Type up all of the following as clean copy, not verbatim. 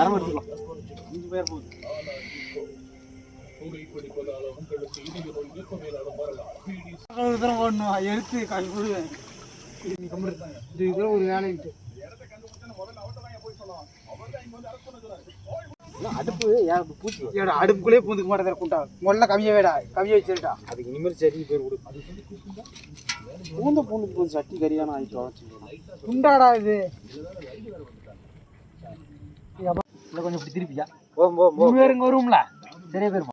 தரம் எடுத்துக்கலாம். 5 பேர் போகுது. எடுத்து கழுவிடுவேன். ஒரு வேலை அடுப்பு பூச்சி அடுப்புக்குள்ளே பூந்துக்க மாட்டேன். குண்டா முதல்ல கம்மியாவேடா, கம்மியா வச்சிருக்கா. அதுக்கு இனிமேல் சரி பேர் கொடு. பூந்துக்கு போது சட்டி கறியான ஆயிட்டு குண்டாடா இது. கொஞ்சம் இப்படி திருப்பியா பேருங்க வரும்ல. சரியா பேர்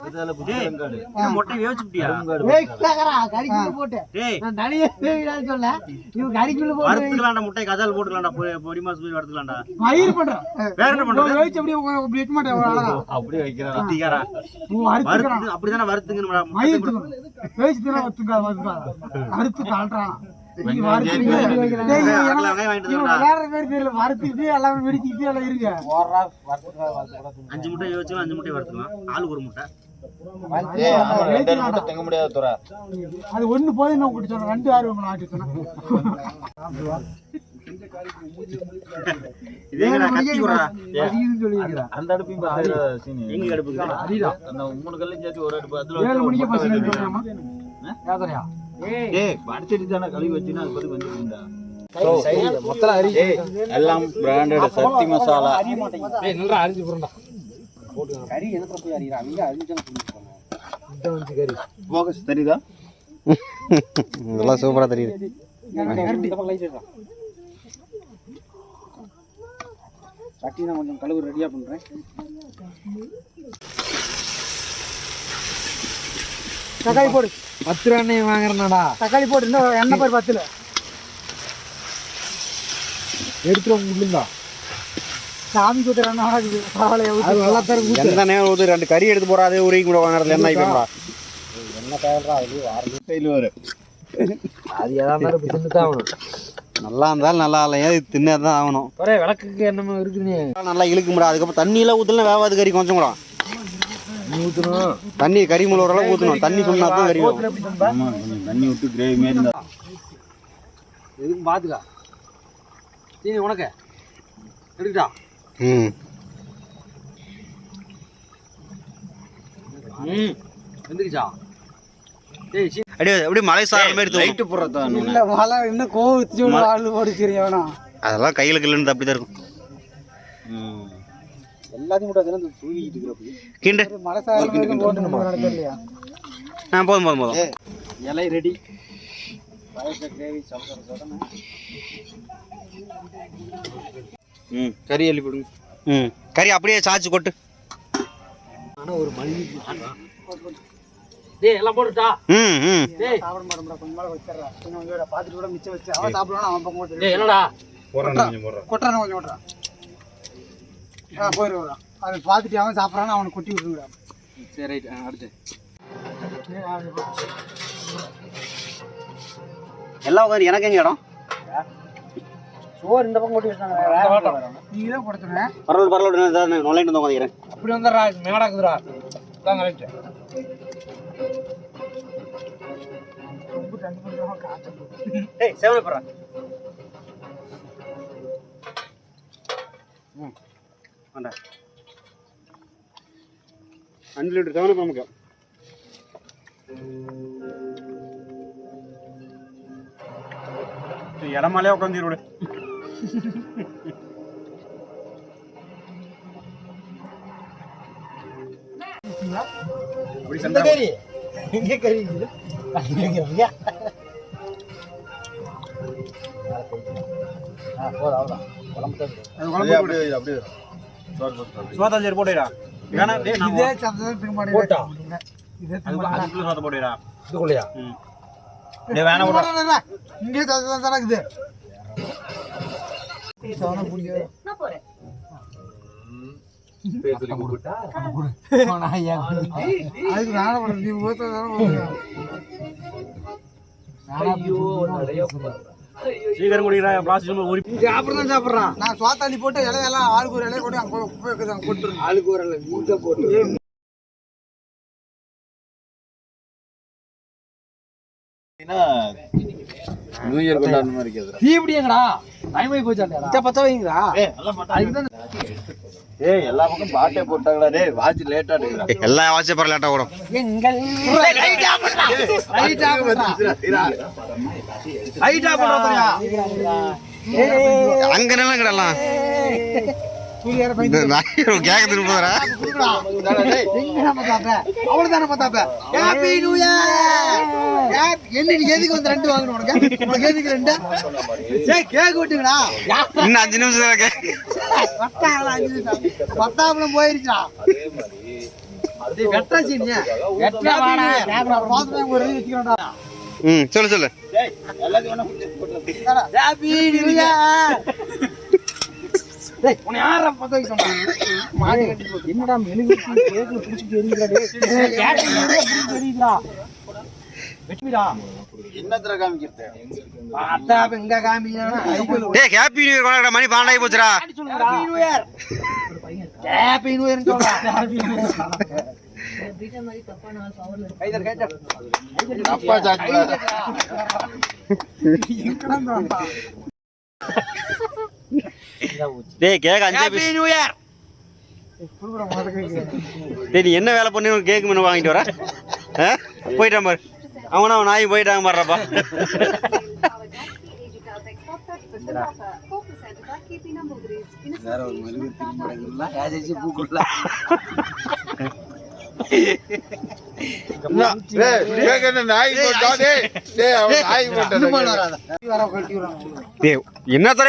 மொட்டை வேவிச்சுட்டியா? முட்டை கதால் போட்டுக்கலாம்டா. பொடி மாசம் போய் வறுத்துக்கலாம்டா. பயிர் பண்றேன். வேற என்ன பண்றது? அப்படியே வைக்கிறா. அப்படிதானே வறுத்துங்க. அறுத்து காட்டுறான். வறுத்துட்டு எல்லாமே வெடிச்சுட்டு எல்லாம் இருக்கு. 5 முட்டை யோசிச்சு 5 முட்டை வறுத்துக்கலாம். ஆளுக்கு ஒரு முட்டை. அது ஒண்ணு போதும். நான் கூட்டி சொன்னேன் 2 6 ஆட்டி சொன்னேன். அந்த அடுப்பையும் எங்க அடுப்பு 3 கல்லையும் சேர்த்து ஒரு அடுப்பு. 7 மணிக்கு பஸ் எல்லாம் பிராண்டட் சக்தி மசாலா. அரிஞ்சு போடுறா. கறி எனக்கு போய் அறியறாங்க. போகஸ் தெரியுதா? இதெல்லாம் சூப்பரா தெரியுது. சட்டி நான் கொஞ்சம் கழுவு ரெடியா பண்றேன். தக்காளி போடு. 10 ரூபா எண்ணெய் வாங்குறேன்டா. தக்காளி போடு. இன்னும் எண்ணெய் பேர் 10 எடுத்துருவோம். முடியுங்களா? சாமி கூட்டுறானா? நல்லா தர எந்த நேரம் ஊது. 2 கறி எடுத்து போறா. அதே உரிக்கு கூட வாங்குறதுல என்ன ஐட்டம்டா? என்ன தேவைடா? அது வரும். அது ஏதாவது தின்னுதான் ஆகணும். நல்லா இருந்தாலும் நல்லா இல்லையா இது தின்னதான் ஆகணும். ஒரே விளக்குக்கு என்னமோ இருக்குன்னு நல்லா இழுக்க முடியாது. அதுக்கப்புறம் தண்ணியெல்லாம் ஊற்றலாம். வேவாது கறி கொஞ்சம் கூட ஊற்றணும். தண்ணி கறி முழு ஓரளவு ஊற்றணும். தண்ணி சொன்னா தான் கறி தண்ணி விட்டு கிரேவி மாரி இருந்தா எதுக்கும் பார்த்துக்கா. சீனி உனக்கு எடுக்கட்டா? எந்திரிச்சா? அப்படியே மலை சார மாதிரி லைட்டு போடுறதா? இல்ல மலை இன்னும் கோவிச்சு ஆளு போடுச்சிரியா? அதெல்லாம் கையில கிள்ளுன்னு அப்படிதான் இருக்கும். எல்லாத்தையும் கூட அதெல்லாம் தூவிட்டு இருக்கிறப்ப கிண்டு மலை சார போட்டு நம்ம நடக்கலையா? போதும் போதும் போதும். இலை ரெடி. கிரேவி சாப்பிட்ற கறி அள்ளி போடுங்க. கறி அப்படியே சாச்சு கொட்டு. ஆனா ஒரு மணி டேய் எல்லாம் போடுடா. டேய் சாப்பிட மாட்டேன்டா. கொஞ்சம் மேல வச்சறடா. கொஞ்சம் பாத்துட்டு கூட மிச்சம் வச்சு அவன் சாப்பிடுவானா? அவன் பக்கம் போடு. டேய் என்னடா போறறேன். கொஞ்சம் போறறேன். கொட்டறானே கொஞ்சம் ஓட்றா. போயிடுறா. அதை பாத்துட்டு அவன் சாப்பிடுறானா அவனை கொட்டி விட்டுருடா. சரி ரைட். அடுத்து எல்லாம் உட்காந்து எனக்கு எங்க இடம்? சோறு இந்த பக்கம் கொட்டி வச்சாங்க. நீ தான் கொடுத்துறேன். பரவாயில்ல நுழைட்டு வந்து உட்காந்துக்கிறேன். அப்படி வந்துடுறா. மேடாக்குதுடா. தாங்க ரைட். ஏய் சேவன போறா. ஆண்டா 5 லிட்டர் சேவன நமக்கு. இடமாலே உட்காந்துரு. அப்படி சண்டை கறி எங்க கறி சோதாஞ்சேரி போடுறா. போடுறா இதுக்குள்ளையா? இங்கே இருக்குது. சீக்கிரம் குடிக்கிறா. அப்படிதான் சாப்பிட்றான். நான் சோத்தாளி போட்டு இலையெல்லாம் ஆளுக்கு ஒரு இலைய போட்டு அங்கே போட்டு ஆளுக்கு ஒரு இலை மூட்டை போட்டு நியூ இயர் கொண்டாடுற மாதிரி இருக்குது. தீ இப்படிங்கடா டைம் ஆகி போச்சாண்டா. பச்சை வைங்கடா. அதுக்கு தான் ஏய் எல்லா பக்கம் பாட்டே போட்டாங்களா டேய் வாட்ச் லேட்டா எடுக்குறா எல்லா வாட்சே பர லேட்டா ஓடும் ஹைட்டா போடுறா அங்க நிலம் கிடலாம் கேட்க திருப்பதா அவ்வளவுதானே பார்த்தாப்ப ஹாப்பி நியூ இயர் என்ன நீ எதுக்கு வந்து 2 வாங்கணும் உனக்கு எதுக்கு 2 ஏய் கேக் வெட்டுங்கடா இன்னும் 5 நிமிஷம் இருக்கு பத்தாப்புலம் போயிருச்சா வெட்டா சீனியா வெட்டா வாடா கேமரா பாத்து ஒரு வச்சுக்கறடா சொல்லு சொல்லு டேய் எல்லாத்தையும் ஒண்ணா போட்டுடா ஹாப்பி நியூ இயர் டேய் உன்னை யாரா பத்த வைக்கணும் மாடி கட்டி போடு என்னடா மெழுகு கேக்ல புடிச்சிட்டு எரியுடா டேய் கேக் எரியுடா வெட்டிடா என்னத்தர காமிக்கிறது அத்தா எங்க காமியானா டேய் ஹேப்பி நியூ இயர் கொண்டாடா மணி 12 ஆகி போச்சுடா happy new year happy new year சொல்றா கைதர் அப்பா சாக்குடா டேய் கேக் 5 ஹாப்பி நியூ இயர் டேய் நீ என்ன வேலை பண்ணி கேக் மெனு வாங்கிட்டு வர போயிட்டான் பாரு அவனா நாய் போயிட்டாங்க பாருப்பா என்ன தர